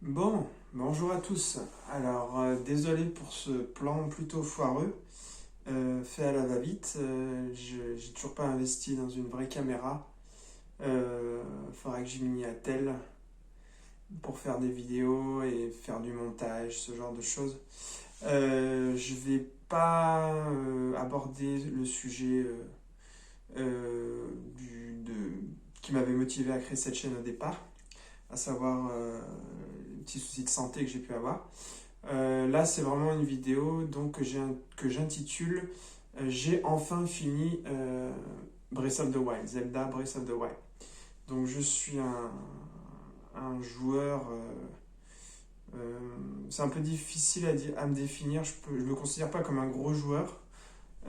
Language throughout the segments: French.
Bonjour à tous. Alors, désolé pour ce plan plutôt foireux, fait à la va-vite. J'ai toujours pas investi dans une vraie caméra. Faudrait que je m'y attelle pour faire des vidéos et faire du montage, ce genre de choses. Je vais pas aborder le sujet qui m'avait motivé à créer cette chaîne au départ, à savoir les petits soucis de santé que j'ai pu avoir. Là, c'est vraiment une vidéo donc, que j'intitule J'ai enfin fini Breath of the Wild, Zelda Breath of the Wild. Donc, je suis un joueur. C'est un peu difficile à me définir. Je me considère pas comme un gros joueur,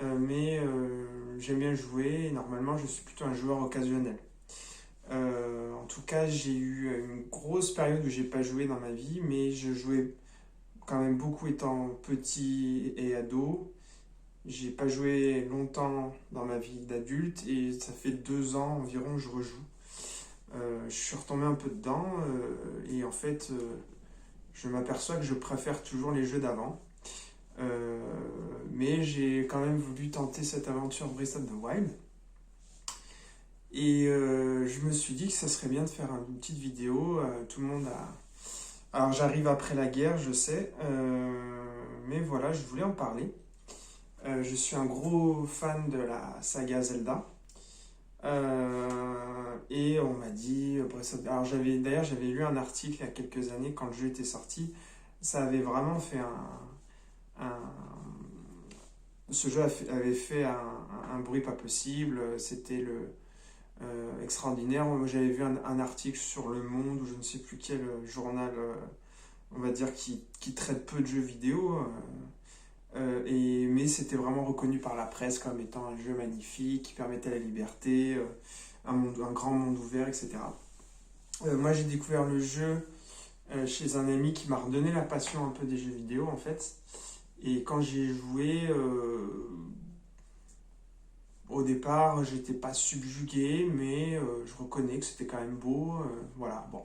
mais j'aime bien jouer. Et normalement, je suis plutôt un joueur occasionnel. En tout cas, j'ai eu une grosse période où j'ai pas joué dans ma vie, mais je jouais quand même beaucoup étant petit et ado. J'ai pas joué longtemps dans ma vie d'adulte et ça fait 2 ans environ que je rejoue. Je suis retombé un peu dedans et en fait, je m'aperçois que je préfère toujours les jeux d'avant. Euh, mais j'ai quand même voulu tenter cette aventure Breath of the Wild. Et je me suis dit que ça serait bien de faire une petite vidéo. Tout le monde a. Alors j'arrive après la guerre, je sais, mais voilà, je voulais en parler. Je suis un gros fan de la saga Zelda. Et on m'a dit. Alors j'avais lu un article il y a quelques années quand le jeu était sorti. Ça avait vraiment fait un- ce jeu avait fait un bruit pas possible. C'était extraordinaire. Moi, j'avais vu un article sur Le Monde ou je ne sais plus quel journal, on va dire, qui traite peu de jeux vidéo. Mais c'était vraiment reconnu par la presse comme étant un jeu magnifique qui permettait la liberté, un grand monde ouvert, etc. Moi, j'ai découvert le jeu chez un ami qui m'a redonné la passion un peu des jeux vidéo, en fait. Et quand j'y ai joué, au départ, j'étais pas subjugué, mais je reconnais que c'était quand même beau. Voilà, bon.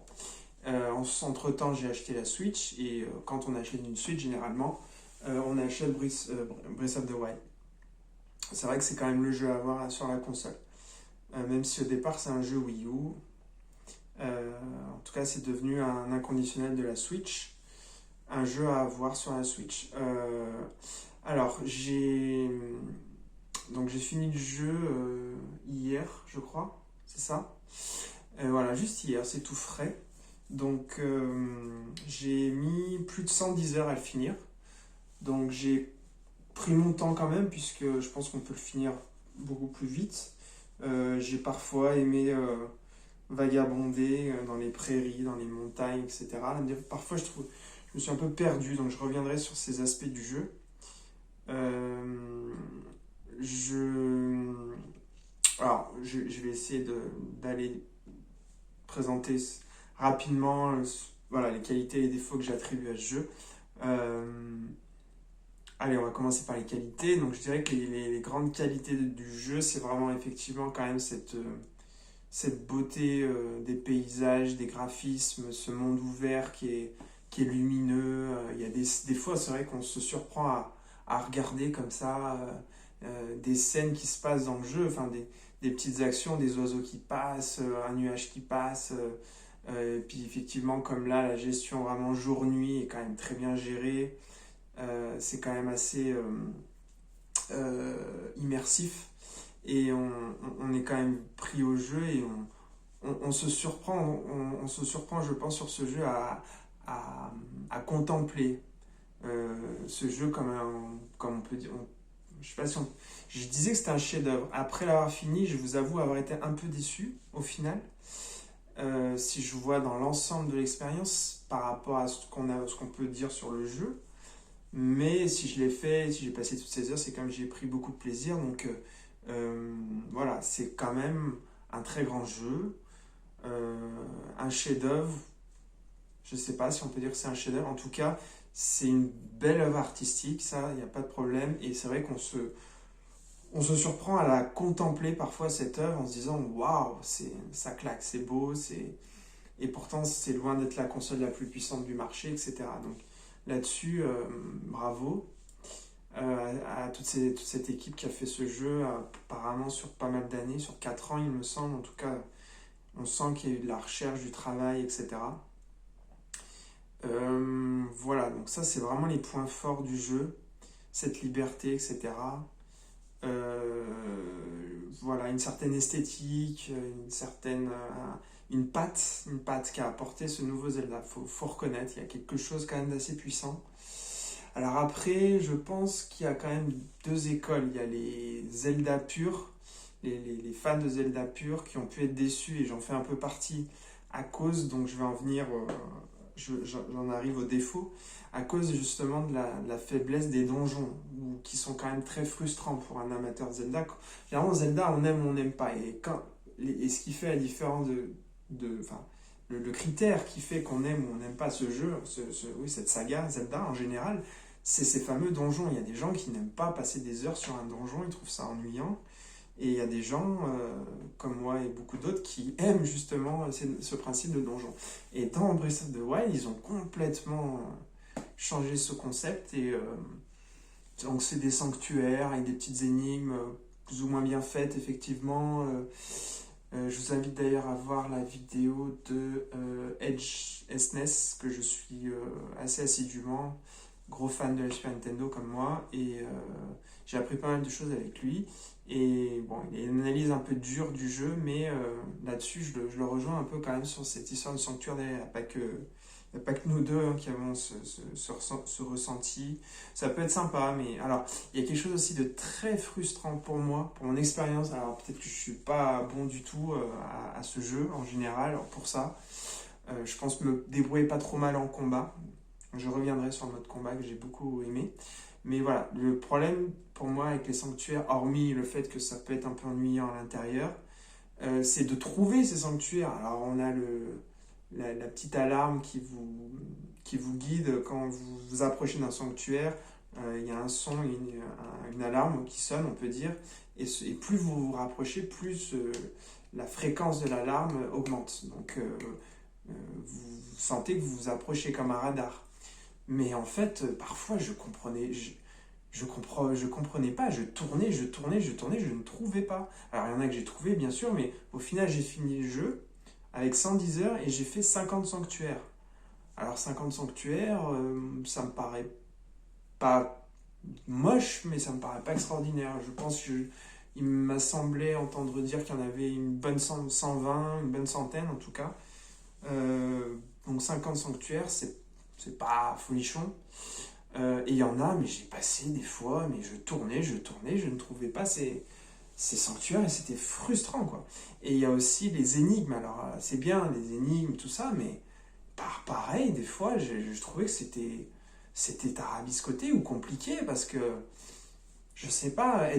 Entre-temps, j'ai acheté la Switch, et quand on achète une Switch, généralement, on achète Breath of the Wild. C'est vrai que c'est quand même le jeu à avoir sur la console. Même si au départ, c'est un jeu Wii U. En tout cas, c'est devenu un inconditionnel de la Switch. Un jeu à avoir sur la Switch. Alors, j'ai fini le jeu hier, je crois. C'est ça. Voilà, juste hier, c'est tout frais. Donc, j'ai mis plus de 110 heures à le finir. Donc, j'ai pris mon temps quand même, puisque je pense qu'on peut le finir beaucoup plus vite. J'ai parfois aimé vagabonder dans les prairies, dans les montagnes, etc. Parfois, je me suis un peu perdu, donc je reviendrai sur ces aspects du jeu. Euh, je, je vais essayer d'aller présenter rapidement voilà, les qualités et les défauts que j'attribue à ce jeu. Euh, Allez, on va commencer par les qualités. Donc, je dirais que les grandes qualités du jeu, c'est vraiment effectivement quand même cette beauté des paysages, des graphismes, ce monde ouvert qui est lumineux. Il y a des fois, c'est vrai qu'on se surprend à regarder comme ça des scènes qui se passent dans le jeu, enfin des petites actions, des oiseaux qui passent, un nuage qui passe. Et puis effectivement, comme là, la gestion vraiment jour-nuit est quand même très bien gérée. C'est quand même assez immersif et on est quand même pris au jeu et on se surprend, on se surprend, je pense, sur ce jeu à contempler ce jeu comme on peut dire. Je sais pas si je disais que c'était un chef-d'œuvre. Après l'avoir fini, je vous avoue avoir été un peu déçu au final. Si je vois dans l'ensemble de l'expérience par rapport à ce qu'on peut dire sur le jeu. Mais si je l'ai fait, si j'ai passé toutes ces heures, c'est quand même j'ai pris beaucoup de plaisir. Donc voilà, c'est quand même un très grand jeu, un chef-d'œuvre. Je ne sais pas si on peut dire que c'est un chef-d'œuvre. En tout cas, c'est une belle œuvre artistique, ça, il n'y a pas de problème. Et c'est vrai on se surprend à la contempler parfois cette œuvre en se disant waouh, ça claque, c'est beau, c'est. et pourtant c'est loin d'être la console la plus puissante du marché, etc. Donc là-dessus, bravo à toute cette équipe qui a fait ce jeu, apparemment sur pas mal d'années, sur 4 ans il me semble, en tout cas on sent qu'il y a eu de la recherche, du travail, etc. Voilà, donc ça c'est vraiment les points forts du jeu, cette liberté, etc. Euh, voilà, une certaine esthétique, une patte qu'a apporté ce nouveau Zelda. Faut reconnaître, il y a quelque chose quand même d'assez puissant. Alors après, je pense qu'il y a quand même deux écoles. Il y a les Zelda purs, les fans de Zelda purs qui ont pu être déçus, et j'en fais un peu partie à cause, donc je vais en venir, j'en arrive au défaut, à cause justement de la faiblesse des donjons, qui sont quand même très frustrants pour un amateur de Zelda. Généralement, Zelda, on aime ou on n'aime pas. Et ce qui fait la différence enfin, le critère qui fait qu'on aime ou on n'aime pas ce jeu, oui, cette saga Zelda en général, c'est ces fameux donjons. Il y a des gens qui n'aiment pas passer des heures sur un donjon, ils trouvent ça ennuyant. Et il y a des gens, comme moi et beaucoup d'autres, qui aiment justement ce principe de donjon. Et dans Breath of the Wild, ils ont complètement changé ce concept. Et donc c'est des sanctuaires avec des petites énigmes plus ou moins bien faites, effectivement. Je vous invite d'ailleurs à voir la vidéo de Edge SNES, que je suis assez assidûment, gros fan de la Super Nintendo comme moi, et j'ai appris pas mal de choses avec lui. Et bon, il y a une analyse un peu dure du jeu, mais là-dessus, je le rejoins un peu quand même sur cette histoire de sanctuaire derrière. Il n'y a pas que nous deux, hein, qui avons ce ressenti. Ça peut être sympa, mais alors, il y a quelque chose aussi de très frustrant pour moi, pour mon expérience. Alors, peut-être que je ne suis pas bon du tout à ce jeu en général. Alors, pour ça, je pense me débrouiller pas trop mal en combat. Je reviendrai sur le mode combat que j'ai beaucoup aimé. Mais voilà, le problème pour moi avec les sanctuaires, hormis le fait que ça peut être un peu ennuyant à l'intérieur, c'est de trouver ces sanctuaires. Alors on a la petite alarme qui vous guide quand vous vous approchez d'un sanctuaire. Il y a un son, une alarme qui sonne, on peut dire. Et plus vous vous rapprochez, plus la fréquence de l'alarme augmente. Donc vous sentez que vous vous approchez comme un radar. Mais en fait, parfois, je comprenais pas. Je tournais, je ne trouvais pas. Alors, il y en a que j'ai trouvé, bien sûr, mais au final, j'ai fini le jeu avec 110 heures et j'ai fait 50 sanctuaires. Alors, 50 sanctuaires, ça me paraît pas moche, mais ça me paraît pas extraordinaire. Je pense il m'a semblé entendre dire qu'il y en avait une bonne 120, une bonne centaine en tout cas. Donc 50 sanctuaires, c'est pas folichon. Et il y en a, mais j'ai passé des fois, mais je tournais, je ne trouvais pas ces sanctuaires et c'était frustrant, quoi. Et il y a aussi les énigmes. Alors, c'est bien, les énigmes, tout ça, mais pareil, des fois, je trouvais que c'était tarabiscoté ou compliqué parce que, je sais pas,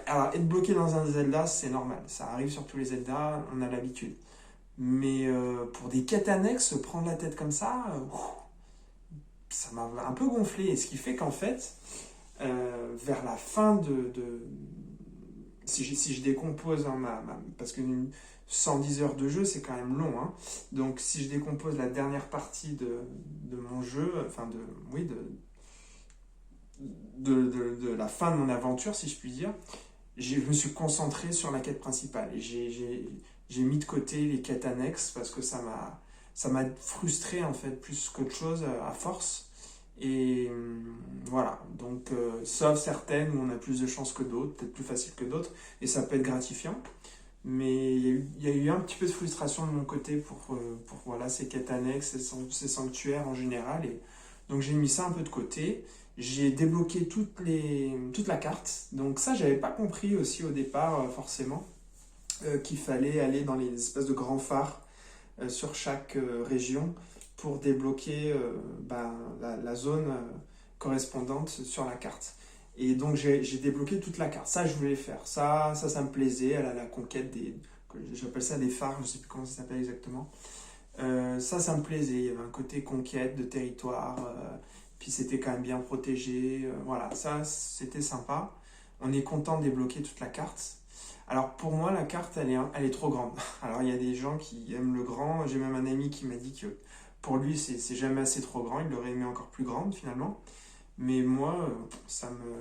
alors, être bloqué dans un Zelda, c'est normal. Ça arrive sur tous les Zelda, on a l'habitude. Mais pour des quêtes annexes, se prendre la tête comme ça, ça m'a un peu gonflé. Et ce qui fait qu'en fait, vers la fin si je décompose, hein, parce que 110 heures de jeu, c'est quand même long. Hein. Donc si je décompose la dernière partie de mon jeu, enfin oui, de la fin de mon aventure, si je puis dire, je me suis concentré sur la quête principale. Et j'ai mis de côté les quêtes annexes parce que ça m'a frustré en fait plus qu'autre chose à force. Et voilà, donc sauf certaines où on a plus de chance que d'autres, peut-être plus facile que d'autres, et ça peut être gratifiant. Mais il y a eu un petit peu de frustration de mon côté pour voilà, ces quêtes annexes, ces sanctuaires en général. Et donc j'ai mis ça un peu de côté. J'ai débloqué toute la carte. Donc ça, j'avais pas compris aussi au départ, forcément, qu'il fallait aller dans les espèces de grands phares sur chaque région pour débloquer la zone correspondante sur la carte. Et donc j'ai débloqué toute la carte. Ça, je voulais faire. Ça me plaisait. La conquête j'appelle ça des phares, je ne sais plus comment ça s'appelle exactement. Ça me plaisait. Il y avait un côté conquête de territoire. Puis c'était quand même bien protégé. Voilà, ça, c'était sympa. On est content de débloquer toute la carte. Alors pour moi, la carte, elle est trop grande. Alors il y a des gens qui aiment le grand. J'ai même un ami qui m'a dit que pour lui, c'est jamais assez trop grand. Il l'aurait aimé encore plus grande finalement. Mais moi,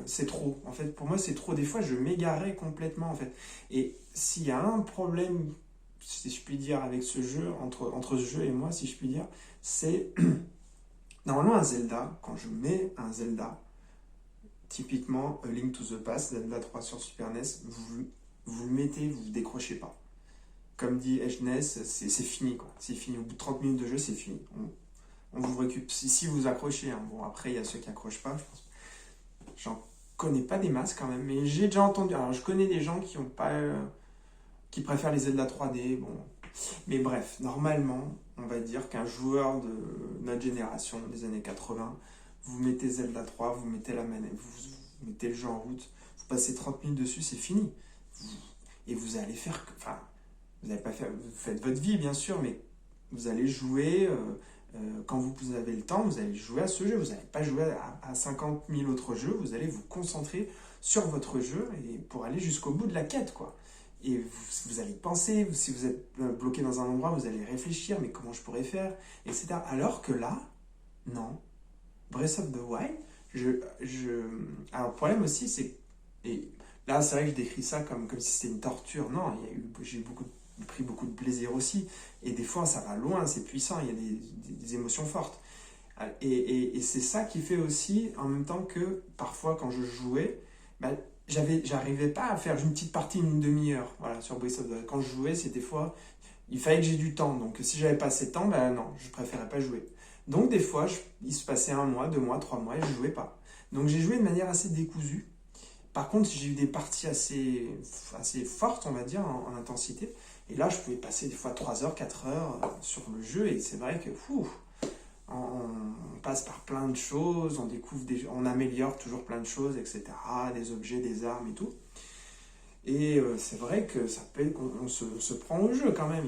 c'est trop. En fait, pour moi, c'est trop. Des fois, je m'égarais complètement en fait. Et s'il y a un problème, si je puis dire, avec ce jeu, entre ce jeu et moi, si je puis dire, c'est normalement un Zelda. Quand je mets un Zelda, typiquement A Link to the Past, Zelda 3 sur Super NES, vous le mettez, vous ne décrochez pas. Comme dit Edgenes, c'est fini quoi. C'est fini. Au bout de 30 minutes de jeu, c'est fini. On vous récupère. Si vous accrochez, hein. Bon, après, il y a ceux qui accrochent pas, je pense. J'en connais pas des masses quand même, mais j'ai déjà entendu. Alors, je connais des gens qui ont pas, qui préfèrent les Zelda 3D. Bon, mais bref, normalement, on va dire qu'un joueur de notre génération, des années 80, vous mettez Zelda 3, vous mettez la manette, vous mettez le jeu en route, vous passez 30 minutes dessus, c'est fini. Et vous allez faire. Enfin, vous n'allez pas faire. Vous faites votre vie, bien sûr, mais vous allez jouer. Quand vous avez le temps, vous allez jouer à ce jeu. Vous n'allez pas jouer à 50 000 autres jeux. Vous allez vous concentrer sur votre jeu et pour aller jusqu'au bout de la quête, quoi. Et vous allez penser, si vous êtes bloqué dans un endroit, vous allez réfléchir, mais comment je pourrais faire, etc. Alors que là, non. Breath of the Wild, alors le problème aussi, c'est... Et là, c'est vrai que je décris ça comme si c'était une torture. Non, j'ai pris beaucoup de plaisir aussi. Et des fois, ça va loin, c'est puissant, il y a des émotions fortes. Et c'est ça qui fait aussi, en même temps que parfois, quand je jouais, bah, j'arrivais pas à faire une petite partie, une demi-heure, voilà, sur Breath of the Wild. Quand je jouais, c'est des fois, il fallait que j'ai du temps. Donc si j'avais pas assez de temps, ben non, je préférais pas jouer. Donc des fois, il se passait 1 mois, 2 mois, 3 mois et je jouais pas. Donc j'ai joué de manière assez décousue. Par contre, j'ai eu des parties assez fortes, on va dire, en intensité. Et là, je pouvais passer des fois 3 heures, 4 heures sur le jeu. Et c'est vrai que on passe par plein de choses, on améliore toujours plein de choses, etc. Des objets, des armes et tout. Et c'est vrai que ça peut être qu'on se prend au jeu quand même.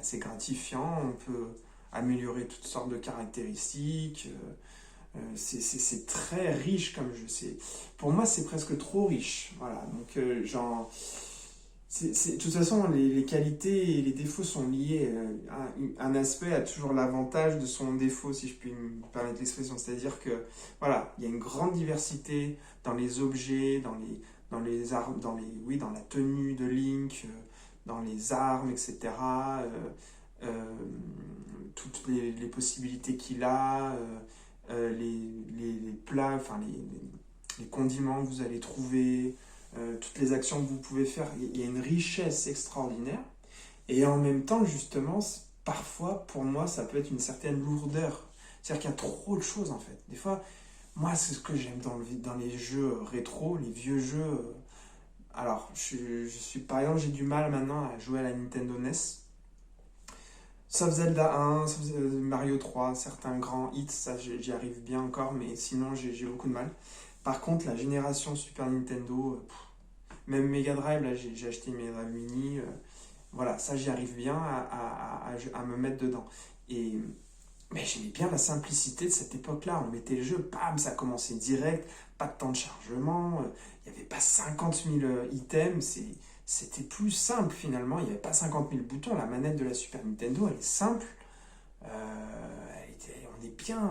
C'est gratifiant, on peut améliorer toutes sortes de caractéristiques. C'est très riche comme jeu. Pour moi, c'est presque trop riche. Voilà. Donc, de toute façon, les qualités et les défauts sont liés. Un aspect a toujours l'avantage de son défaut, si je puis me permettre l'expression. C'est-à-dire que, voilà, il y a une grande diversité dans les objets, dans les armes, oui, dans la tenue de Link, dans les armes, etc. Toutes les possibilités qu'il a, les plats, enfin les condiments que vous allez trouver, toutes les actions que vous pouvez faire. Il y a une richesse extraordinaire. Et en même temps, justement, parfois, pour moi, ça peut être une certaine lourdeur. C'est-à-dire qu'il y a trop de choses, en fait. Des fois, moi, c'est ce que j'aime dans les jeux rétro, les vieux jeux. Alors, par exemple, j'ai du mal maintenant à jouer à la Nintendo NES. Sauf Zelda 1, sauf Mario 3, certains grands hits, ça j'y arrive bien encore, mais sinon j'ai beaucoup de mal. Par contre, la génération Super Nintendo, même Mega Drive, là j'ai acheté une Mega Drive Mini, voilà, ça j'y arrive bien à me mettre dedans. Mais j'aimais bien la simplicité de cette époque-là. On mettait le jeu, bam, ça commençait direct, pas de temps de chargement, il n'y avait pas 50 000 items, c'était plus simple finalement, il n'y avait pas 50 000 boutons. La manette de la Super Nintendo, elle est simple, on est bien,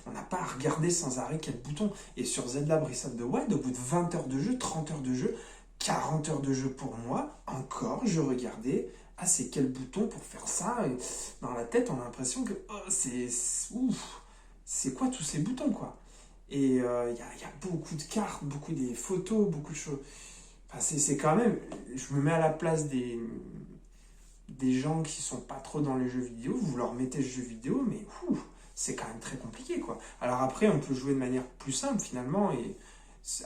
on n'a pas à regarder sans arrêt quel bouton. Et sur Zelda Breath of the Wild, au bout de 20 heures de jeu, 30 heures de jeu, 40 heures de jeu pour moi, encore, je regardais, ah c'est quel bouton pour faire ça, et dans la tête on a l'impression que c'est quoi tous ces boutons quoi. Et il y a beaucoup de cartes, beaucoup des photos, beaucoup de choses. Enfin, c'est quand même, je me mets à la place des gens qui sont pas trop dans les jeux vidéo, vous leur mettez le jeu vidéo, mais c'est quand même très compliqué quoi. Alors après on peut jouer de manière plus simple finalement, et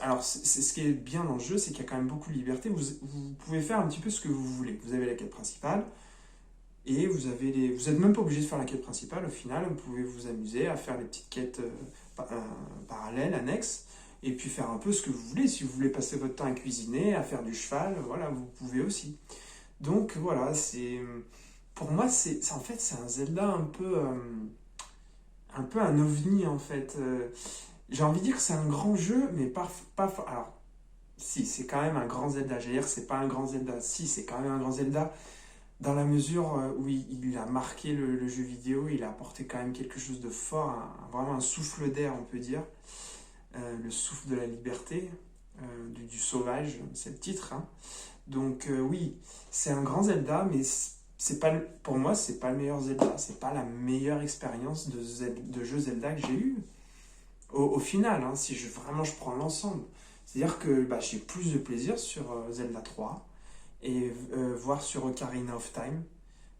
alors c'est ce qui est bien dans le jeu, c'est qu'il y a quand même beaucoup de liberté. Vous pouvez faire un petit peu ce que vous voulez. Vous avez la quête principale et vous êtes même pas obligé de faire la quête principale. Au final, vous pouvez vous amuser à faire les petites quêtes parallèles, annexes, et puis faire un peu ce que vous voulez. Si vous voulez passer votre temps à cuisiner, à faire du cheval, voilà, vous pouvez aussi. Donc voilà, pour moi en fait c'est un Zelda un peu un ovni en fait. J'ai envie de dire que c'est un grand jeu, mais alors Si, c'est quand même un grand Zelda. J'allais dire que c'est pas un grand Zelda. Si, c'est quand même un grand Zelda dans la mesure où il a marqué le jeu vidéo, il a apporté quand même quelque chose de fort, vraiment un souffle d'air, on peut dire, le souffle de la liberté, du sauvage, c'est le titre, hein. Donc oui, c'est un grand Zelda, mais c'est pas pour moi, c'est pas le meilleur Zelda, c'est pas la meilleure expérience de jeu Zelda que j'ai eu. Au final, hein, si vraiment je prends l'ensemble, c'est-à-dire que bah, j'ai plus de plaisir sur Zelda 3 et voir sur Ocarina of Time,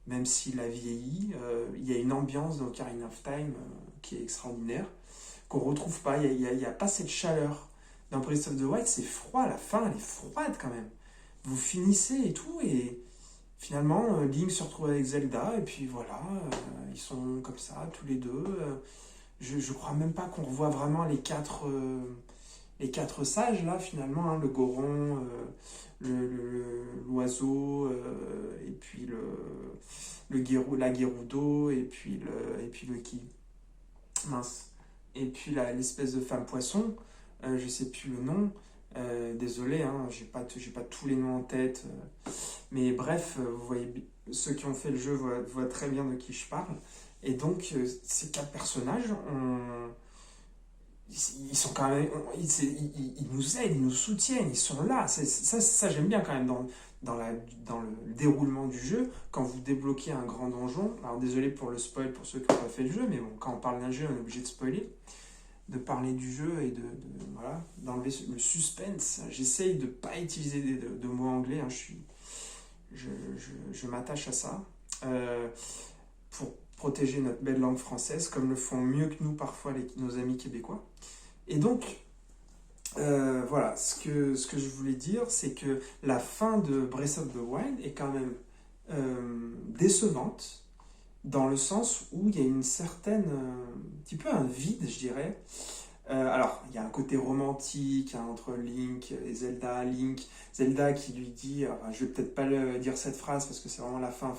même s'il a vieilli, il y a une ambiance dans Ocarina of Time qui est extraordinaire, qu'on retrouve pas, il y a pas cette chaleur. Dans Breath of the Wild, c'est froid, la fin elle est froide quand même. Vous finissez et tout, et finalement Link se retrouve avec Zelda, et puis voilà, ils sont comme ça, tous les deux. Je crois même pas qu'on revoit vraiment les quatre sages là finalement, hein, le Goron, l'oiseau, et puis la Gerudo, et puis le qui mince, et puis l'espèce de femme poisson, je sais plus le nom, désolé, hein, j'ai pas tous les noms en tête, mais bref, vous voyez, ceux qui ont fait le jeu voient très bien de qui je parle. Et donc, ces quatre personnages, ils sont quand même, ils nous aident, ils nous soutiennent, ils sont là. Ça j'aime bien quand même dans le déroulement du jeu. Quand vous débloquez un grand donjon, alors désolé pour le spoil pour ceux qui n'ont pas fait le jeu, mais bon, quand on parle d'un jeu, on est obligé de spoiler, de parler du jeu et voilà, d'enlever le suspense. J'essaye de ne pas utiliser de mots anglais, hein, je m'attache à ça. Pour protéger notre belle langue française, comme le font mieux que nous parfois nos amis québécois. Et donc, voilà, ce que je voulais dire, c'est que la fin de Breath of the Wild est quand même décevante, dans le sens où il y a une certaine, un petit peu un vide, je dirais. Alors, il y a un côté romantique, hein, entre Link et Zelda. Zelda qui lui dit, je vais peut-être pas dire cette phrase parce que c'est vraiment la fin,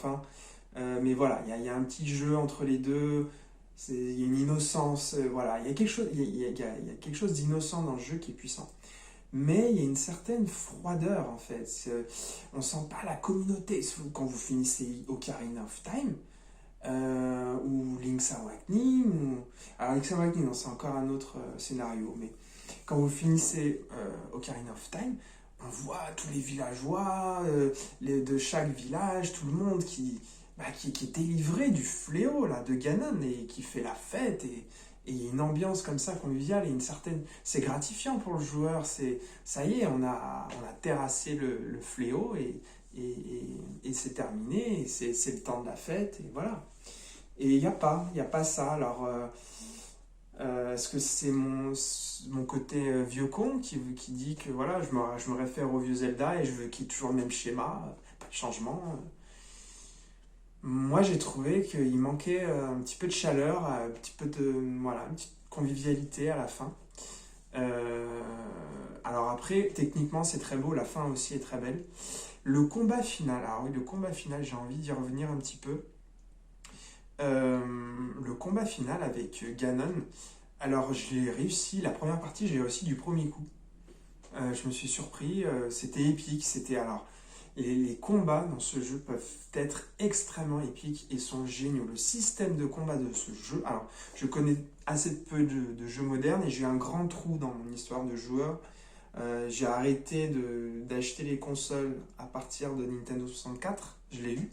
mais voilà, il y a un petit jeu entre les deux, il y a une innocence, voilà, il y a quelque chose d'innocent dans le jeu qui est puissant. Mais il y a une certaine froideur en fait. On sent pas la communauté. Quand vous finissez Ocarina of Time, ou Link's Awakening, alors Link's Awakening, non, c'est encore un autre scénario, mais quand vous finissez Ocarina of Time, on voit tous les villageois de chaque village, tout le monde qui est délivré du fléau là, de Ganon et qui fait la fête et il y a une ambiance comme ça conviviale et une certaine... C'est gratifiant pour le joueur, ça y est, on a terrassé le fléau et c'est terminé, et c'est le temps de la fête, et voilà. Et il n'y a pas ça. Alors, est-ce que c'est mon côté vieux con qui dit que voilà, je me réfère au vieux Zelda et je veux qu'il y ait toujours le même schéma, pas de changement. Moi, j'ai trouvé qu'il manquait un petit peu de chaleur, un petit peu de, voilà, une petite convivialité à la fin. Alors après, techniquement, c'est très beau, la fin aussi est très belle. Le combat final, alors oui, le combat final, j'ai envie d'y revenir un petit peu. Le combat final avec Ganon, alors j'ai réussi, la première partie, j'ai réussi du premier coup. Je me suis surpris, c'était épique, alors... Les combats dans ce jeu peuvent être extrêmement épiques et sont géniaux. Le système de combat de ce jeu, alors je connais assez peu de jeux modernes et j'ai eu un grand trou dans mon histoire de joueur. J'ai arrêté d'acheter les consoles à partir de Nintendo 64, je l'ai eu,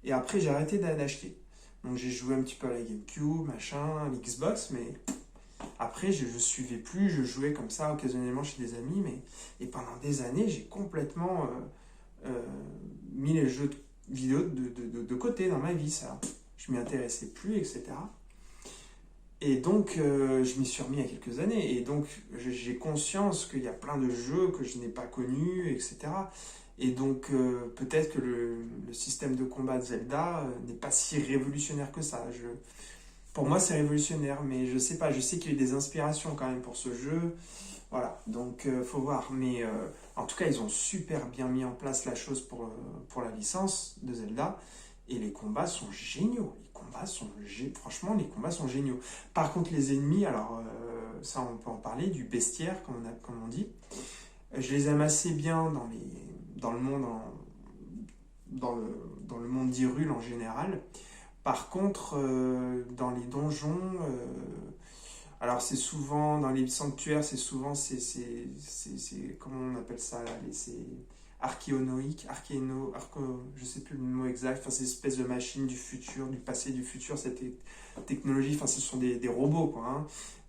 et après j'ai arrêté d'acheter. Donc j'ai joué un petit peu à la GameCube, machin, à l'Xbox, mais après je suivais plus, je jouais comme ça occasionnellement chez des amis, et pendant des années j'ai complètement... mis les jeux vidéo de côté dans ma vie, ça. Je m'y intéressais plus, etc. Et donc, je m'y suis remis il y a quelques années. Et donc, j'ai conscience qu'il y a plein de jeux que je n'ai pas connus, etc. Et donc, peut-être que le système de combat de Zelda n'est pas si révolutionnaire que ça. Pour moi, c'est révolutionnaire, mais je sais pas. Je sais qu'il y a eu des inspirations quand même pour ce jeu. Voilà, donc faut voir. Mais en tout cas, ils ont super bien mis en place la chose pour la licence de Zelda. Et les combats sont géniaux. Franchement, les combats sont géniaux. Par contre, les ennemis, alors ça, on peut en parler, du bestiaire, comme on dit. Je les aime assez bien dans le monde, dans le monde d'Hyrule en général. Par contre, dans les donjons, alors c'est souvent, dans les sanctuaires, c'est souvent, comment on appelle ça là, c'est archéonoïque, je sais plus le mot exact, enfin c'est une espèce de machine du futur, du passé, du futur, cette technologie, enfin ce sont des robots quoi. Hein.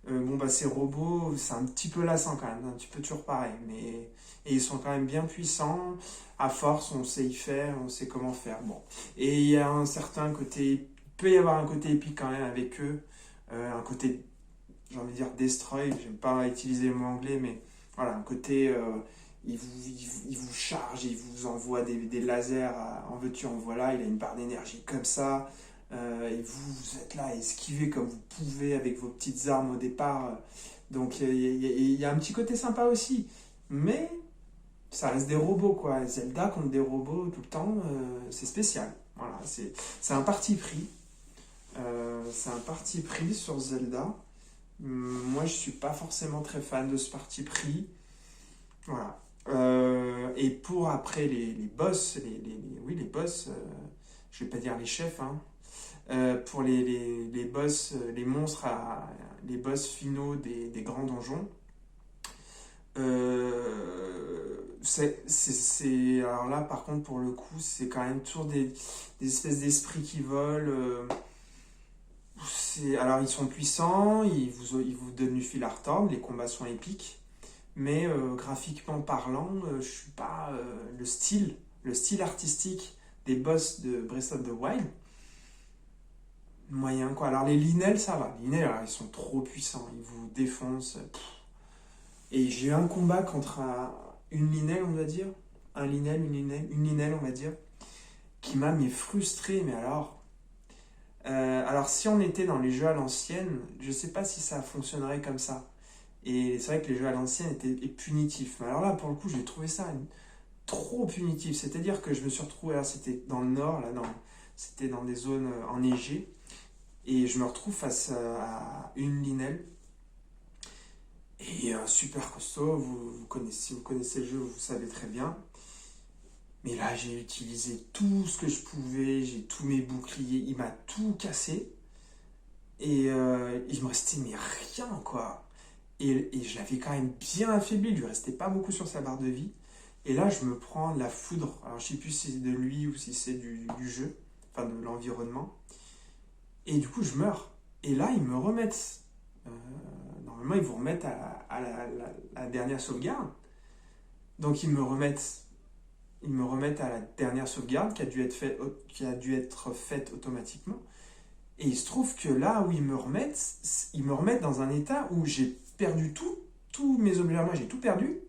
Bon bah ces robots, c'est un petit peu lassant quand même, un petit peu toujours pareil, mais et ils sont quand même bien puissants. À force, on sait y faire, on sait comment faire. Bon, et il y a un certain côté, il peut y avoir un côté épique quand même avec eux, un côté, j'ai envie de dire destroy. J'aime pas utiliser le mot anglais, mais voilà, un côté, il vous charge, il vous envoie des lasers, en veux-tu, en voilà, il a une barre d'énergie comme ça. Et vous êtes là à esquiver comme vous pouvez avec vos petites armes au départ. Donc il y a un petit côté sympa aussi. Mais ça reste des robots quoi. Zelda contre des robots tout le temps, c'est spécial. Voilà, c'est un parti pris. C'est un parti pris sur Zelda. Moi, je suis pas forcément très fan de ce parti pris. Voilà. Et pour après les boss, oui, les boss, je vais pas dire les chefs, hein. Pour les boss, les monstres, les boss finaux des grands donjons. Alors là, par contre, pour le coup, c'est quand même toujours des espèces d'esprits qui volent. Alors, ils sont puissants, ils vous donnent du fil à retordre, les combats sont épiques, mais graphiquement parlant, je suis pas. Le style artistique des boss de Breath of the Wild, moyen quoi. Alors, les Linel, ça va. Les Linel, alors, ils sont trop puissants, ils vous défoncent. Et j'ai eu un combat contre une Linel, on va dire. Un Linel, une Linel, on va dire, qui m'a frustré, mais alors, si on était dans les jeux à l'ancienne, je sais pas si ça fonctionnerait comme ça. Et c'est vrai que les jeux à l'ancienne étaient punitifs. Mais alors là, pour le coup, j'ai trouvé ça trop punitif. C'est-à-dire que je me suis retrouvé, là, c'était dans le nord, c'était dans des zones enneigées. Et je me retrouve face à une Linel. Et super costaud, si vous connaissez le jeu, vous savez très bien. Mais là, j'ai utilisé tout ce que je pouvais, j'ai tous mes boucliers, il m'a tout cassé. Et il me restait mais rien, quoi. Et je l'avais quand même bien affaibli, il lui restait pas beaucoup sur sa barre de vie. Et là, je me prends la foudre. Alors, je sais plus si c'est de lui ou si c'est du jeu, enfin de l'environnement. Et du coup, je meurs. Et là, ils me remettent. Normalement, ils vous remettent à la dernière sauvegarde. Donc, ils me remettent à la dernière sauvegarde qui a dû être faite automatiquement. Et il se trouve que là où ils me remettent dans un état où j'ai perdu tous mes objets à moi, j'ai tout perdu.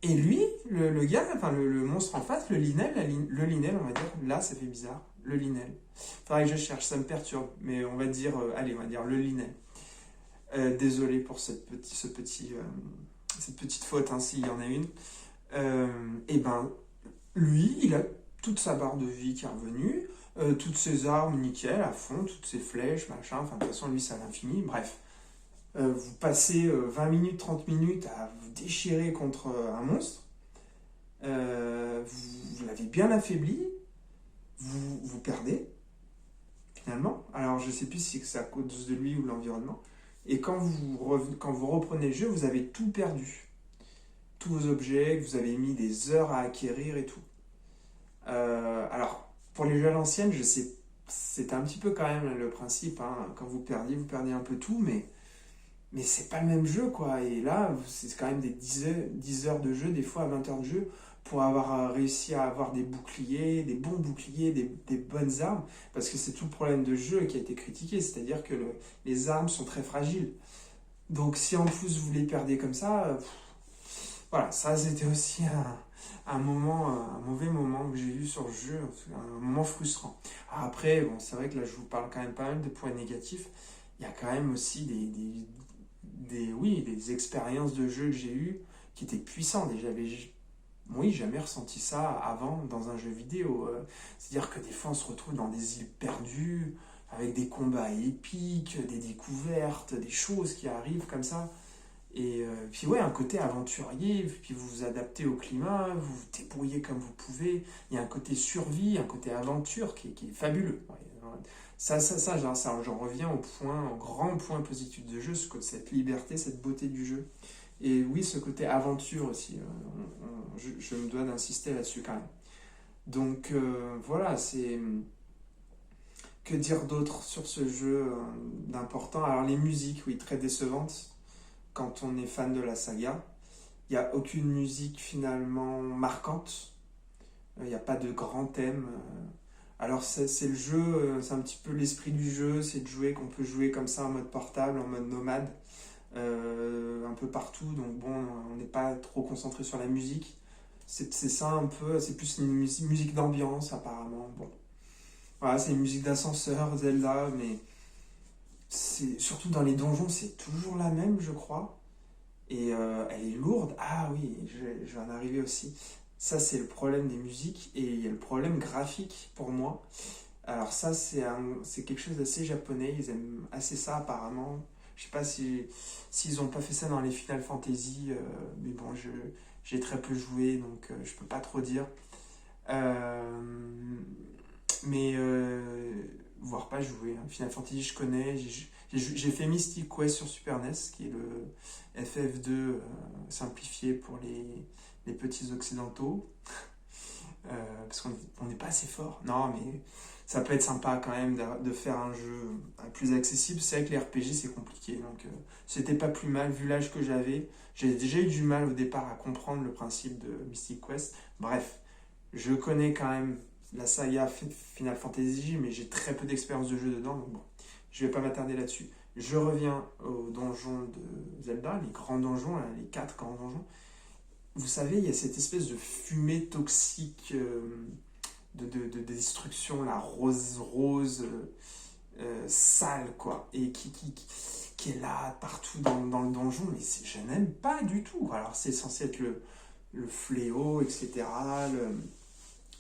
Et lui, le gars, enfin le monstre en face, le Linel, on va dire, là ça fait bizarre, le Linel. Faudrait que je cherche, ça me perturbe, mais on va dire, allez, on va dire le Linel. Désolé pour cette petite faute, hein, s'il y en a une. Et ben, lui, il a toute sa barre de vie qui est revenue, toutes ses armes nickel, à fond, toutes ses flèches, machin, enfin de toute façon lui c'est à l'infini, bref. Vous passez 20 minutes, 30 minutes à vous déchirer contre un monstre, vous l'avez bien affaibli, vous perdez, finalement. Alors je sais plus si c'est à cause de lui ou de l'environnement. Et quand vous reprenez le jeu, vous avez tout perdu. Tous vos objets que vous avez mis des heures à acquérir et tout. Alors, pour les jeux à l'ancienne, je sais, c'était un petit peu quand même le principe, hein. Quand vous perdiez un peu tout, mais c'est pas le même jeu, quoi. Et là, c'est quand même des 10 heures de jeu, des fois 20 heures de jeu, pour avoir réussi à avoir des boucliers, des bons boucliers, des bonnes armes, parce que c'est tout le problème de jeu qui a été critiqué, c'est-à-dire que les armes sont très fragiles. Donc si en plus vous les perdez comme ça, voilà, ça c'était aussi un mauvais moment que j'ai eu sur le jeu, un moment frustrant. Après, bon, c'est vrai que là je vous parle quand même pas mal de points négatifs. Il y a quand même aussi des expériences de jeu que j'ai eues qui étaient puissantes. Et j'avais jamais ressenti ça avant dans un jeu vidéo. C'est-à-dire que des fois on se retrouve dans des îles perdues, avec des combats épiques, des découvertes, des choses qui arrivent comme ça. Et puis ouais, un côté aventurier, puis vous vous adaptez au climat, vous vous débrouillez comme vous pouvez. Il y a un côté survie, un côté aventure qui est fabuleux. Ouais, j'en reviens au grand point positif de jeu, cette liberté, cette beauté du jeu. Et oui, ce côté aventure aussi, je me dois d'insister là-dessus quand même. Donc voilà, c'est... Que dire d'autre sur ce jeu d'important? Alors les musiques, oui, très décevantes quand on est fan de la saga. Il n'y a aucune musique finalement marquante. Il n'y a pas de grand thème. Alors c'est le jeu, c'est un petit peu l'esprit du jeu, c'est de jouer qu'on peut jouer comme ça en mode portable, en mode nomade, un peu partout. Donc bon, on n'est pas trop concentré sur la musique. C'est ça un peu, c'est plus une musique d'ambiance apparemment. Bon, voilà, c'est une musique d'ascenseur, Zelda, mais c'est surtout dans les donjons, c'est toujours la même, je crois. Et elle est lourde. Ah oui, je vais en arriver aussi. Ça, c'est le problème des musiques. Et il y a le problème graphique pour moi. Alors ça, c'est quelque chose d'assez japonais. Ils aiment assez ça apparemment. Je sais pas s'ils ont pas fait ça dans les Final Fantasy. Mais bon, j'ai très peu joué, donc je peux pas trop dire. Euh, mais voire pas joué. Hein. Final Fantasy, je connais. J'ai fait Mystic Quest sur Super NES, qui est le FF2 simplifié pour les petits occidentaux. Parce qu'on n'est pas assez fort. Non, mais ça peut être sympa quand même de faire un jeu plus accessible. C'est vrai que les RPG, c'est compliqué. Donc, c'était pas plus mal vu l'âge que j'avais. J'ai déjà eu du mal au départ à comprendre le principe de Mystic Quest. Bref, je connais quand même la saga Final Fantasy, mais j'ai très peu d'expérience de jeu dedans. Donc bon, je vais pas m'attarder là-dessus. Je reviens aux donjons de Zelda, les grands donjons, là, les 4 grands donjons. Vous savez, il y a cette espèce de fumée toxique de destruction, la rose, sale, quoi, et qui est là partout dans le donjon, mais je n'aime pas du tout. Alors, c'est censé être le fléau, etc.,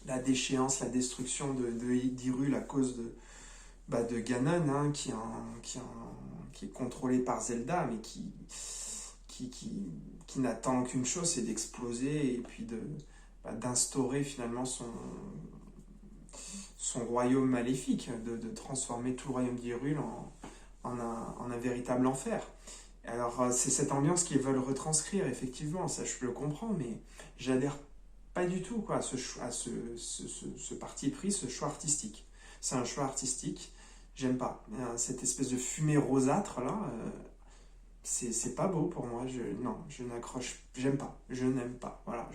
la déchéance, la destruction d'Hyrule à cause de Ganon, hein, qui est contrôlé par Zelda, mais qui n'attend qu'une chose, c'est d'exploser et puis d'instaurer finalement son royaume maléfique, de transformer tout le royaume d'Hyrule en un véritable enfer. Alors c'est cette ambiance qu'ils veulent retranscrire, effectivement, ça je le comprends, mais j'adhère pas du tout quoi, à ce parti pris, ce choix artistique. C'est un choix artistique, j'aime pas. Cette espèce de fumée rosâtre là, c'est pas beau pour moi. Non, je n'accroche, j'aime pas, je n'aime pas. Voilà,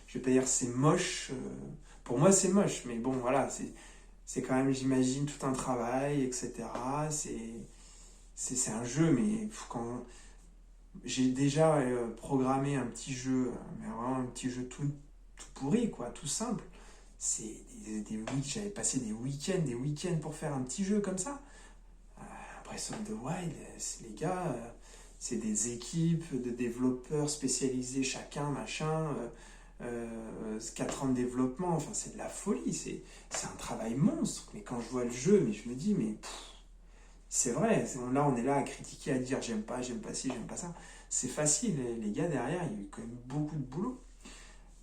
je vais pas dire c'est moche. Pour moi c'est moche, mais bon voilà, c'est quand même, j'imagine, tout un travail, etc. C'est un jeu, mais quand j'ai déjà programmé un petit jeu, mais vraiment un petit jeu tout pourri, quoi, tout simple. C'est j'avais passé des week-ends pour faire un petit jeu comme ça. Breath of the Wild, les gars, c'est des équipes de développeurs spécialisés chacun, machin, 4 ans de développement, enfin c'est de la folie, c'est un travail monstre. Mais quand je vois le jeu, mais je me dis, mais c'est vrai, là on est là à critiquer, à dire j'aime pas ci, j'aime pas ça. C'est facile, les gars derrière, il y a eu quand même beaucoup de boulot.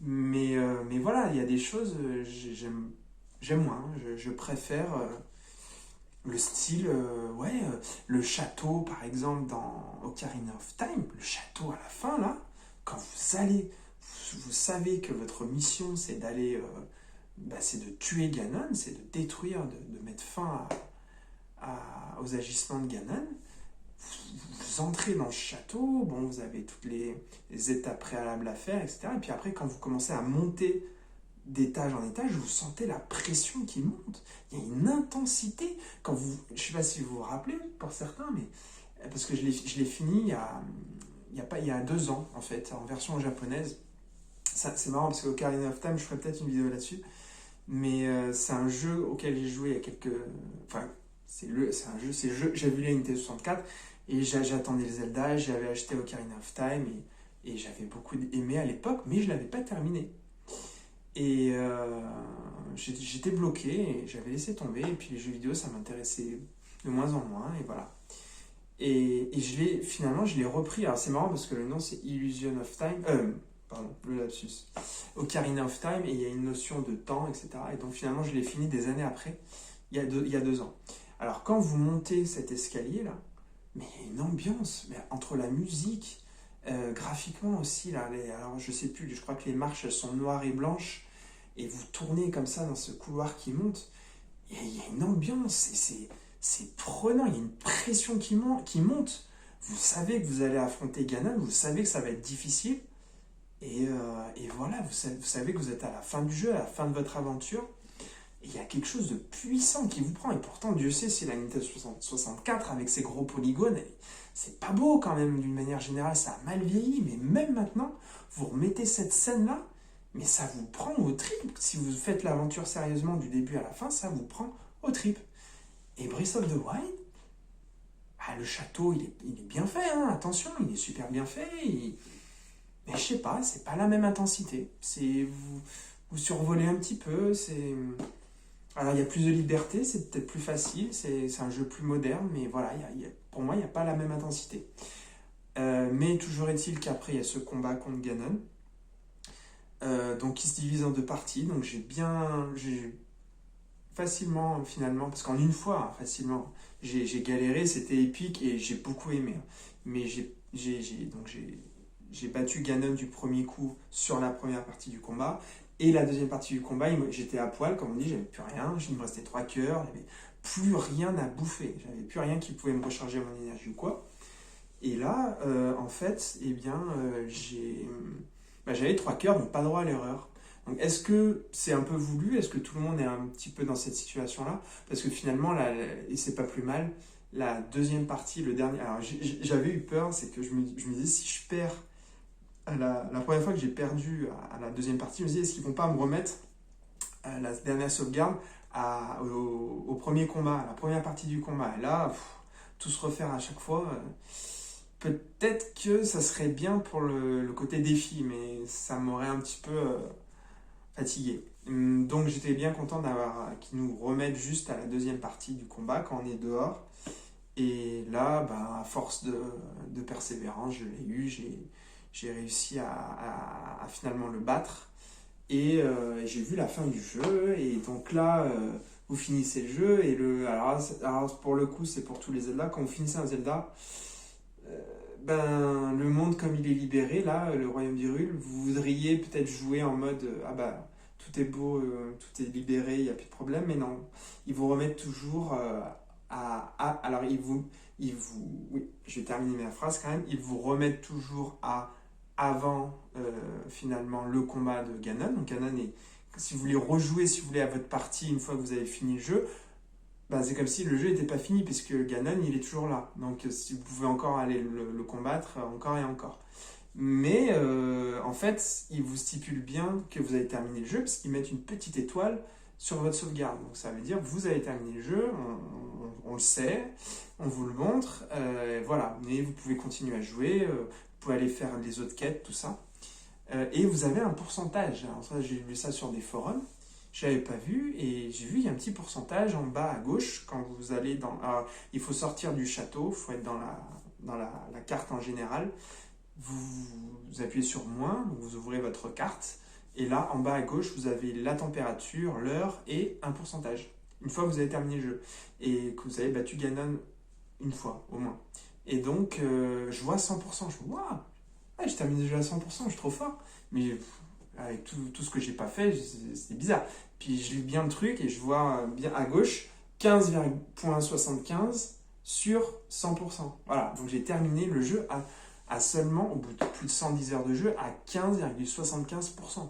Mais voilà, il y a des choses, j'aime moins, je préfère le style, le château par exemple dans Ocarina of Time, le château à la fin là, quand vous savez que votre mission c'est d'aller, c'est de tuer Ganon, c'est de détruire, de mettre fin aux agissements de Ganon. Vous entrez dans le château, bon, vous avez toutes les étapes préalables à faire, etc. Et puis après, quand vous commencez à monter d'étage en étage, vous sentez la pression qui monte. Il y a une intensité. Je ne sais pas si vous vous rappelez, pour certains, mais parce que je l'ai fini il y a 2 ans, en fait, en version japonaise. C'est marrant, parce qu'Ocarina of Time, je ferai peut-être une vidéo là-dessus, mais c'est un jeu auquel j'ai joué il y a quelques... Enfin, j'ai vu la Nintendo 64, et j'attendais le Zelda, j'avais acheté Ocarina of Time, et j'avais beaucoup aimé à l'époque, mais je ne l'avais pas terminé. Et j'étais bloqué, et j'avais laissé tomber, et puis les jeux vidéo, ça m'intéressait de moins en moins, et voilà. Finalement, je l'ai repris. Alors, c'est marrant parce que le nom, c'est Illusion of Time. Pardon, le lapsus. Ocarina of Time, et il y a une notion de temps, etc. Et donc, finalement, je l'ai fini des années après, il y a 2 ans. Alors, quand vous montez cet escalier-là, mais il y a une ambiance, mais entre la musique, graphiquement aussi, là, alors je sais plus, je crois que les marches elles sont noires et blanches, et vous tournez comme ça dans ce couloir qui monte, et il y a une ambiance, et c'est prenant, il y a une pression qui monte. Vous savez que vous allez affronter Ganon, vous savez que ça va être difficile, et voilà, vous savez que vous êtes à la fin du jeu, à la fin de votre aventure, et il y a quelque chose de puissant qui vous prend. Et pourtant, Dieu sait si la Nintendo 64, avec ses gros polygones, c'est pas beau quand même, d'une manière générale, ça a mal vieilli. Mais même maintenant, vous remettez cette scène-là, mais ça vous prend au tripes. Si vous faites l'aventure sérieusement du début à la fin, ça vous prend au tripes. Et Breath of the Wild, le château, il est bien fait, hein, attention, il est super bien fait. Mais je sais pas, c'est pas la même intensité. Vous survolez un petit peu, alors il y a plus de liberté, c'est peut-être plus facile, c'est un jeu plus moderne, mais voilà, pour moi, il n'y a pas la même intensité. Mais toujours est-il qu'après, il y a ce combat contre Ganon, donc qui se divise en 2 parties, donc j'ai facilement, finalement, parce qu'en une fois, hein, facilement, j'ai galéré, c'était épique, et j'ai beaucoup aimé, hein. Mais j'ai battu Ganon du premier coup sur la première partie du combat. Et la deuxième partie du combat, j'étais à poil, comme on dit, j'avais plus rien, il me restait 3 cœurs, j'avais plus rien à bouffer, j'avais plus rien qui pouvait me recharger mon énergie ou quoi. Et là, en fait, eh bien, j'avais 3 cœurs, donc pas droit à l'erreur. Donc est-ce que c'est un peu voulu? Est-ce que tout le monde est un petit peu dans cette situation-là? Parce que finalement, et c'est pas plus mal, la deuxième partie, le dernier... Alors j'avais eu peur, c'est que je me disais, si je perds la première fois que j'ai perdu à la deuxième partie, je me disais, est-ce qu'ils vont pas me remettre la dernière sauvegarde au premier combat, à la première partie du combat? Et là, tout se refaire à chaque fois, peut-être que ça serait bien pour le côté défi, mais ça m'aurait un petit peu fatigué. Donc j'étais bien content qu'ils nous remettent juste à la deuxième partie du combat quand on est dehors. Et là, à force de persévérance, je l'ai eu, j'ai réussi à finalement le battre. Et j'ai vu la fin du jeu. Et donc là, vous finissez le jeu. Et alors pour le coup, c'est pour tous les Zelda. Quand vous finissez un Zelda, le monde comme il est libéré, là, le royaume d'Hyrule, vous voudriez peut-être jouer en mode tout est beau, tout est libéré, il n'y a plus de problème. Mais non, ils vous remettent toujours alors oui, je vais terminer ma phrase quand même. Ils vous remettent toujours avant finalement le combat de Ganon. Donc Ganon si vous voulez rejouer, si vous voulez à votre partie une fois que vous avez fini le jeu, c'est comme si le jeu n'était pas fini puisque Ganon il est toujours là. Donc si vous pouvez encore aller le combattre encore et encore. Mais en fait, ils vous stipulent bien que vous avez terminé le jeu parce qu'ils mettent une petite étoile sur votre sauvegarde. Donc ça veut dire que vous avez terminé le jeu, on le sait, on vous le montre, voilà. Mais vous pouvez continuer à jouer, vous pouvez aller faire les autres quêtes, tout ça. Et vous avez un pourcentage. Alors ça, j'ai vu ça sur des forums, je l'avais pas vu, et j'ai vu il y a un petit pourcentage en bas à gauche quand vous allez dans... Alors, il faut sortir du château, il faut être dans la carte en général. Vous appuyez sur moins, donc vous ouvrez votre carte, et là, en bas à gauche, vous avez la température, l'heure et un pourcentage. Une fois que vous avez terminé le jeu, et que vous avez battu Ganon une fois, au moins. Et donc, je vois 100%, je me dis, waouh, j'ai terminé le jeu à 100%, je suis trop fort. Mais avec tout ce que j'ai pas fait, c'est bizarre. Puis je lis bien le truc, et je vois bien à gauche, 15,75 sur 100%. Voilà, donc j'ai terminé le jeu à seulement, au bout de plus de 110 heures de jeu, à 15,75%.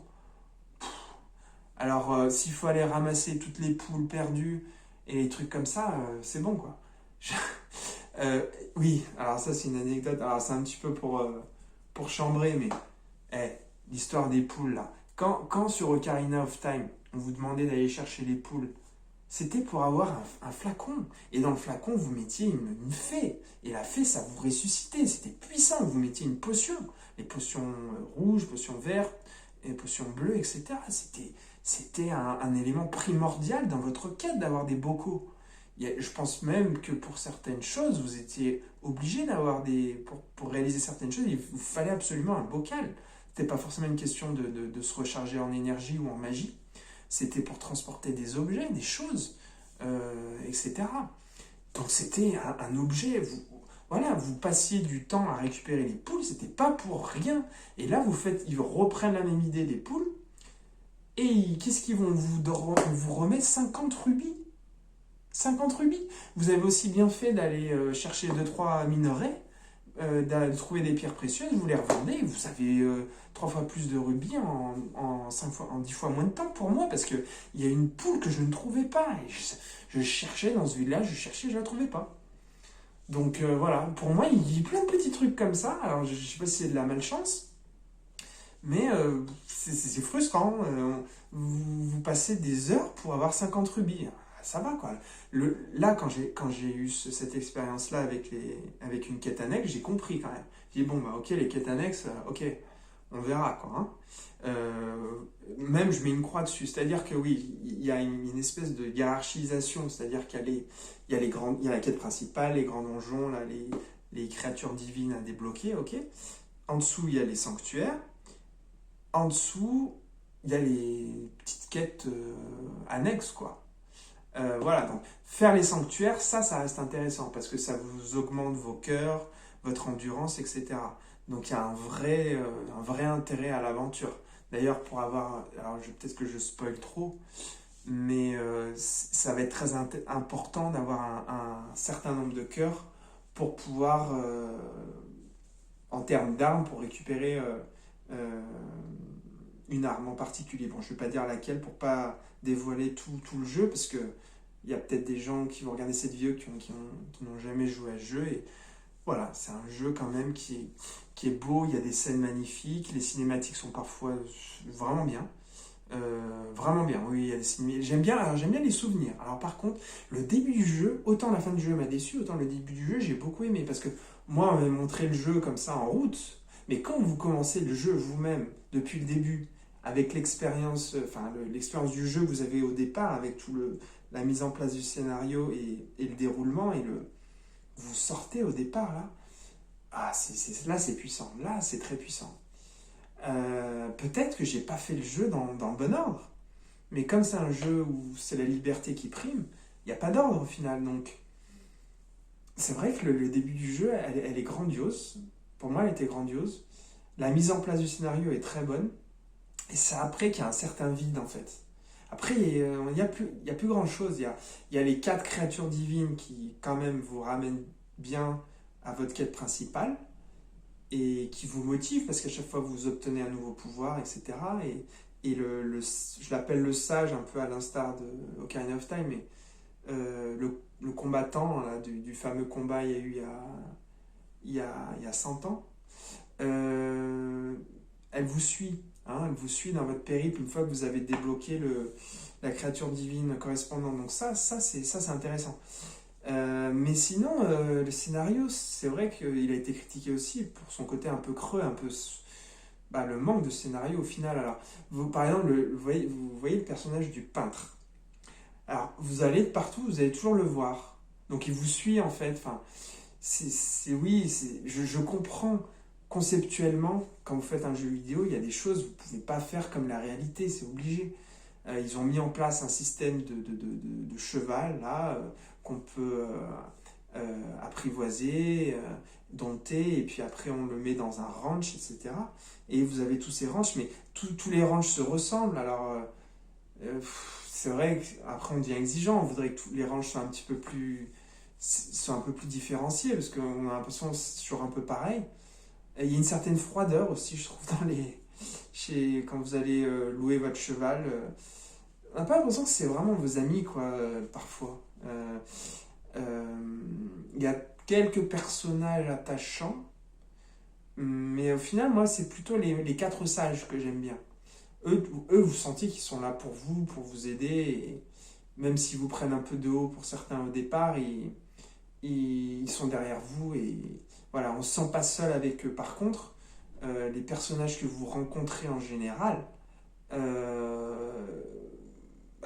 Alors, s'il faut aller ramasser toutes les poules perdues et les trucs comme ça, c'est bon, quoi. Oui, alors ça, c'est une anecdote. Alors, c'est un petit peu pour chambrer, mais l'histoire des poules, là. Quand sur Ocarina of Time, on vous demandait d'aller chercher les poules, c'était pour avoir un flacon. Et dans le flacon, vous mettiez une fée. Et la fée, ça vous ressuscitait. C'était puissant. Vous mettiez une potion. Les potions rouges, potions vertes, et potions bleues, etc. C'était un élément primordial dans votre quête d'avoir des bocaux. Je pense même que pour certaines choses, vous étiez obligé d'avoir pour réaliser certaines choses, il vous fallait absolument un bocal. C'était pas forcément une question de se recharger en énergie ou en magie. C'était pour transporter des objets, des choses, etc. Donc c'était un objet. Voilà, vous passiez du temps à récupérer les poules, c'était pas pour rien. Et là, ils reprennent la même idée des poules. Et qu'est-ce qu'ils vont vous remettre 50 rubis. 50 rubis. Vous avez aussi bien fait d'aller chercher deux trois minerais, de trouver des pierres précieuses, vous les revendez, vous avez 3 fois plus de rubis en 10 fois moins de temps pour moi, parce qu'il y a une poule que je ne trouvais pas. Et je cherchais dans ce village, je ne la trouvais pas. Donc voilà, pour moi, il y a plein de petits trucs comme ça. Alors je ne sais pas si c'est de la malchance, mais c'est frustrant. Vous passez des heures pour avoir 50 rubis. Ça va quoi. Là, quand j'ai eu cette expérience-là avec une quête annexe, j'ai compris quand même. J'ai dit, bon, bah ok, les quêtes annexes, ok, on verra quoi. Hein. Même je mets une croix dessus. C'est-à-dire que oui, il y a une espèce de hiérarchisation. C'est-à-dire il y a la quête principale, les grands donjons, là, les créatures divines à débloquer, ok. En dessous, il y a les sanctuaires. En dessous, il y a les petites quêtes annexes, quoi. Voilà, donc faire les sanctuaires, ça reste intéressant parce que ça vous augmente vos cœurs, votre endurance, etc. Donc il y a un vrai intérêt à l'aventure. D'ailleurs, alors peut-être que je spoil trop, mais ça va être très important d'avoir un certain nombre de cœurs pour pouvoir, en termes d'armes, pour récupérer euh, une arme en particulier. Bon, je ne vais pas dire laquelle pour pas dévoiler tout le jeu, parce que il y a peut-être des gens qui vont regarder cette vidéo qui n'ont jamais joué à ce jeu. Et voilà, c'est un jeu quand même qui est beau, il y a des scènes magnifiques, les cinématiques sont parfois vraiment bien. Vraiment bien, oui, il y a des cinématiques. J'aime bien les souvenirs. Alors par contre, le début du jeu, autant la fin du jeu m'a déçu, autant le début du jeu, j'ai beaucoup aimé. Parce que moi, on m'avait montré le jeu comme ça en route, mais quand vous commencez le jeu vous-même, depuis le début, avec l'expérience du jeu que vous avez au départ, avec la mise en place du scénario et le déroulement, vous sortez au départ là, là c'est puissant, là c'est très puissant. Peut-être que j'ai pas fait le jeu dans le bon ordre, mais comme c'est un jeu où c'est la liberté qui prime, il n'y a pas d'ordre au final, donc c'est vrai que le début du jeu, elle est grandiose. Pour moi, elle était grandiose. La mise en place du scénario est très bonne. Et c'est après qu'il y a un certain vide, en fait. Après, il n'y a plus grand-chose. Il y a les 4 créatures divines qui, quand même, vous ramènent bien à votre quête principale et qui vous motivent parce qu'à chaque fois, vous obtenez un nouveau pouvoir, etc. Je l'appelle le sage, un peu à l'instar de Ocarina of Time, mais le combattant là, du fameux combat il y a eu il y a 100 ans, elle vous suit. Hein, elle vous suit dans votre périple une fois que vous avez débloqué la créature divine correspondante. Donc c'est intéressant. Mais sinon, le scénario, c'est vrai qu'il a été critiqué aussi pour son côté un peu creux, un peu le manque de scénario au final. Alors, par exemple, vous voyez le personnage du peintre. Alors, vous allez de partout, vous allez toujours le voir. Donc, il vous suit en fait. Enfin, je comprends conceptuellement, quand vous faites un jeu vidéo, il y a des choses que vous ne pouvez pas faire comme la réalité, c'est obligé. Ils ont mis en place un système de cheval, là, qu'on peut apprivoiser, dompter, et puis après on le met dans un ranch, etc. Et vous avez tous ces ranchs, mais tous les ranchs se ressemblent, alors c'est vrai qu'après on devient exigeant, on voudrait que tous les ranchs soient un peu plus différenciés, parce qu'on a l'impression que c'est toujours un peu pareil. Et il y a une certaine froideur aussi, je trouve, quand vous allez louer votre cheval. On n'a pas l'impression que c'est vraiment vos amis, quoi, parfois. Il y a quelques personnages attachants, mais au final, moi, c'est plutôt les 4 sages que j'aime bien. Vous sentez qu'ils sont là pour vous aider, et même s'ils vous prennent un peu de haut pour certains au départ, ils sont derrière vous, et voilà, on ne se sent pas seul avec eux. Par contre, les personnages que vous rencontrez en général,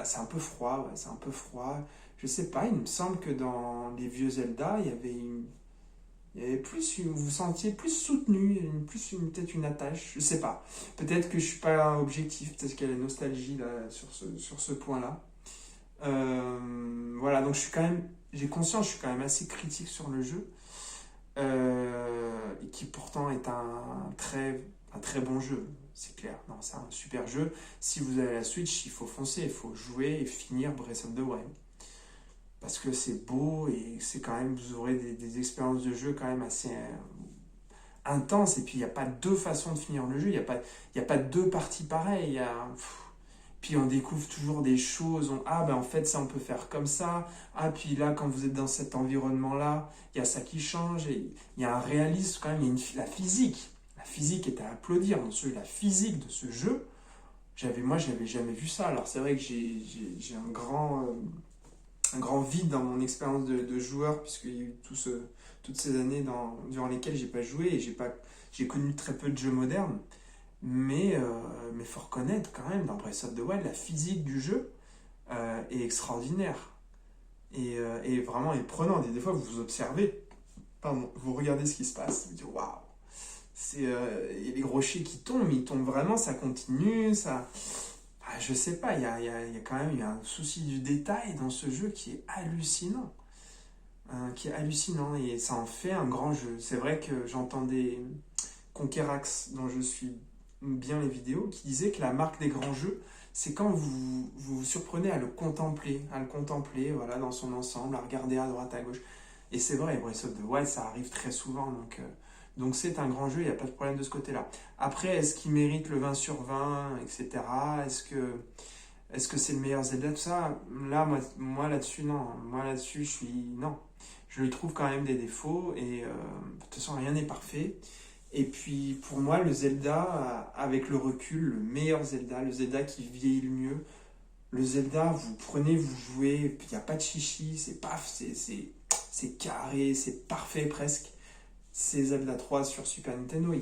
c'est un peu froid, ouais, c'est un peu froid. je sais pas, il me semble que dans les vieux Zelda, il y avait plus, vous vous sentiez plus soutenu, peut-être une attache, je sais pas. Peut-être que je suis pas objectif, peut-être qu'il y a la nostalgie là, sur ce point-là. Voilà, donc j'ai conscience, je suis quand même assez critique sur le jeu, et qui pourtant est un très bon jeu, c'est clair. Non, c'est un super jeu. Si vous avez la Switch, il faut foncer, il faut jouer et finir Breath of the Wild. Parce que c'est beau et c'est quand même, vous aurez des expériences de jeu quand même assez intenses. Et puis il n'y a pas deux façons de finir le jeu, il y a pas deux parties pareilles. Puis on découvre toujours des choses. Ah ben en fait ça on peut faire comme ça. Ah puis là quand vous êtes dans cet environnement-là, il y a ça qui change. Et il y a un réalisme quand même, la physique. La physique est à applaudir. La physique de ce jeu, moi j'avais jamais vu ça. Alors c'est vrai que j'ai un grand vide dans mon expérience de joueur, puisqu'il y a eu toutes ces années durant lesquelles j'ai pas joué et j'ai connu très peu de jeux modernes. Mais faut reconnaître quand même, dans Breath of the Wild, la physique du jeu est extraordinaire et vraiment est prenante. Et des fois, vous vous observez, pardon, vous regardez ce qui se passe, vous dites waouh, il y a les rochers qui tombent, mais ils tombent vraiment, ça continue, ça. Je sais pas, il y a quand même un souci du détail dans ce jeu qui est hallucinant. Qui est hallucinant et ça en fait un grand jeu. C'est vrai que j'entendais Conquerax, dont je suis bien les vidéos, qui disait que la marque des grands jeux, c'est quand vous surprenez à le contempler voilà, dans son ensemble, à regarder à droite, à gauche. Et c'est vrai, Breath of the Wild, ça arrive très souvent, donc c'est un grand jeu, il n'y a pas de problème de ce côté-là. Après, est-ce qu'il mérite le 20 sur 20, etc. Est-ce que c'est le meilleur Zelda, tout ça? Là, moi là-dessus, non. Moi là-dessus, non. Je lui trouve quand même des défauts et de toute façon, rien n'est parfait. Et puis, pour moi, le Zelda, avec le recul, le meilleur Zelda, le Zelda qui vieillit le mieux, le Zelda, vous prenez, vous jouez, il n'y a pas de chichi, c'est paf, c'est carré, c'est parfait presque. C'est Zelda 3 sur Super Nintendo.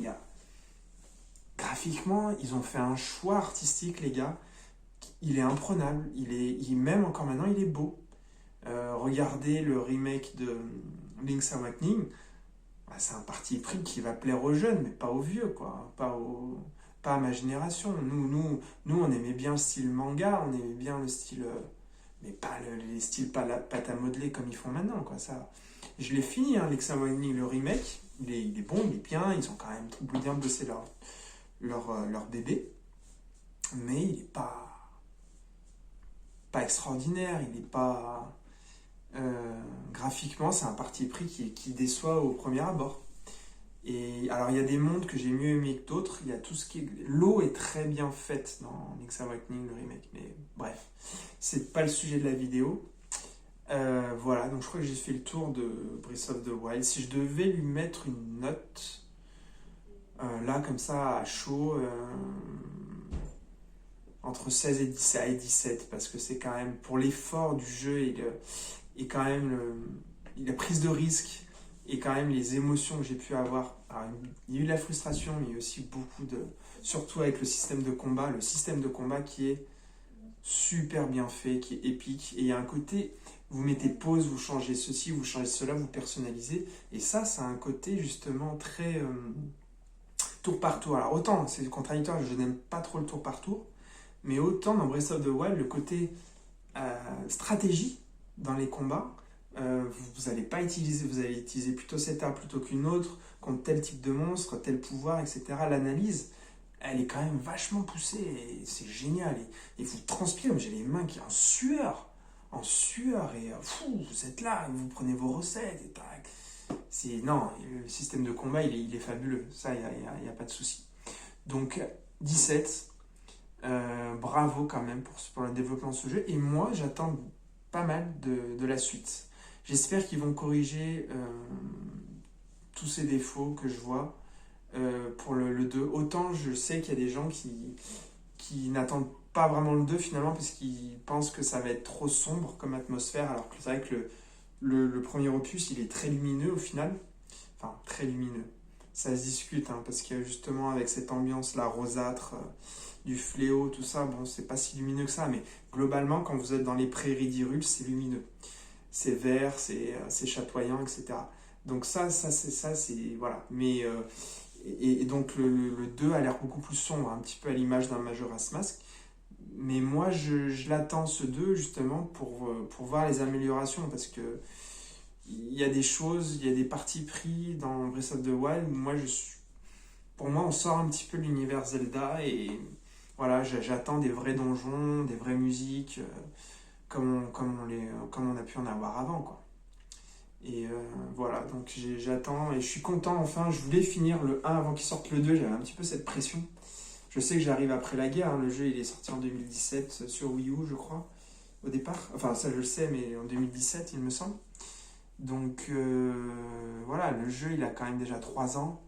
Graphiquement, ils ont fait un choix artistique, les gars. Il est imprenable. Même encore maintenant, il est beau. Regardez le remake de Link's Awakening. C'est un parti pris qui va plaire aux jeunes, mais pas aux vieux, quoi. Pas à ma génération. Nous, on aimait bien le style manga, on aimait bien le style. Mais pas les styles pâte à modeler comme ils font maintenant, quoi. Ça, je l'ai fini, hein, Link's Awakening, le remake. Il est bon, il est bien. Ils ont quand même bien bossé leur bébé. Mais il n'est pas extraordinaire, il n'est pas. Graphiquement, c'est un parti pris qui déçoit au premier abord. Et alors, il y a des mondes que j'ai mieux aimé que d'autres. Il y a tout ce qui est. L'eau est très bien faite dans Link's Awakening, le remake. Mais bref, c'est pas le sujet de la vidéo. Voilà, donc je crois que j'ai fait le tour de Breath of the Wild. Si je devais lui mettre une note, là, comme ça, à chaud, entre 16 et 17, parce que c'est quand même, pour l'effort du jeu et quand même la prise de risque et quand même les émotions que j'ai pu avoir. Alors, il y a eu la frustration, mais il y a aussi beaucoup surtout avec le système de combat qui est super bien fait, qui est épique. Et il y a un côté, vous mettez pause, vous changez ceci, vous changez cela, vous personnalisez. Et ça a un côté justement très tour par tour. Alors autant, c'est contradictoire, je n'aime pas trop le tour par tour, mais autant dans Breath of the Wild, le côté stratégie dans les combats, vous n'allez pas utiliser, vous allez utiliser plutôt cette arme plutôt qu'une autre, contre tel type de monstre, tel pouvoir, etc. L'analyse, elle est quand même vachement poussée et c'est génial. Et vous transpirez, j'ai les mains qui en sueur et vous êtes là, vous prenez vos recettes et tac. Non, le système de combat, il est fabuleux, ça, il n'y a pas de souci. Donc, 17, bravo quand même pour le développement de ce jeu. Et moi, j'attends pas mal de la suite. J'espère qu'ils vont corriger tous ces défauts que je vois pour le 2. Autant je sais qu'il y a des gens qui n'attendent pas vraiment le 2 finalement parce qu'ils pensent que ça va être trop sombre comme atmosphère, alors que c'est vrai que le premier opus, il est très lumineux au final. Enfin, très lumineux. ça se discute, hein, parce que justement avec cette ambiance-là rosâtre, du fléau, tout ça, bon, c'est pas si lumineux que ça, mais globalement, quand vous êtes dans les prairies d'Hyrule, c'est lumineux. C'est vert, c'est chatoyant, etc. Donc c'est, voilà. Mais, et donc le 2 a l'air beaucoup plus sombre, un petit peu à l'image d'un Majora's Mask. Mais moi, je l'attends ce 2 justement pour voir les améliorations, parce que il y a des choses, il y a des partis pris dans Breath of the Wild. Pour moi, on sort un petit peu de l'univers Zelda et voilà, j'attends des vrais donjons, des vraies musiques, comme on a pu en avoir avant, quoi. Et voilà, donc j'attends et je suis content, enfin, je voulais finir le 1 avant qu'il sorte le 2, j'avais un petit peu cette pression. Je sais que j'arrive après la guerre, hein, le jeu il est sorti en 2017 sur Wii U, je crois, au départ. Enfin, ça je le sais, mais en 2017, il me semble. Donc voilà, le jeu il a quand même déjà 3 ans.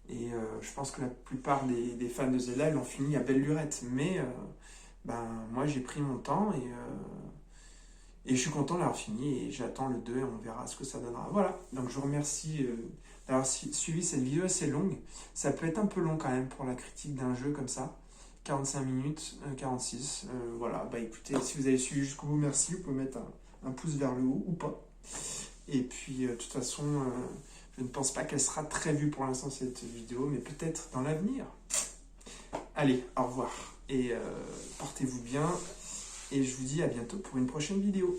Et je pense que la plupart des fans de Zelda l'ont fini à belle lurette. Mais ben, moi j'ai pris mon temps et je suis content d'avoir fini. Et j'attends le 2 et on verra ce que ça donnera. Voilà, donc je vous remercie d'avoir suivi cette vidéo assez longue. Ça peut être un peu long quand même pour la critique d'un jeu comme ça. 45 minutes, 46. Voilà, bah écoutez, si vous avez suivi jusqu'au bout, merci. Vous pouvez mettre un pouce vers le haut ou pas. Et puis, de toute façon, je ne pense pas qu'elle sera très vue pour l'instant cette vidéo, mais peut-être dans l'avenir. Allez, au revoir et portez-vous bien. Et je vous dis à bientôt pour une prochaine vidéo.